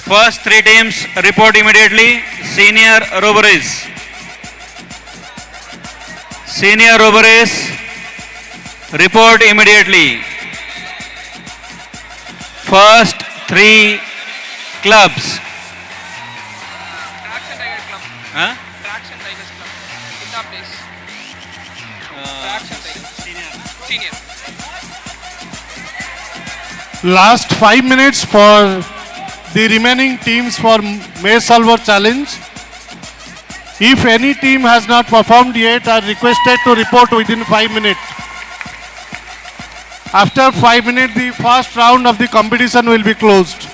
First three teams report immediately. Senior RoboRace. Senior RoboRace, report immediately. First three clubs. Traction Tiger Club. Huh? Traction Tigers Club. Kita place. Traction Tiger. Senior. Last 5 minutes for the remaining teams for Maze Solver Challenge. If any team has not performed yet, are requested to report within 5 minutes. After 5 minutes, the first round of the competition will be closed.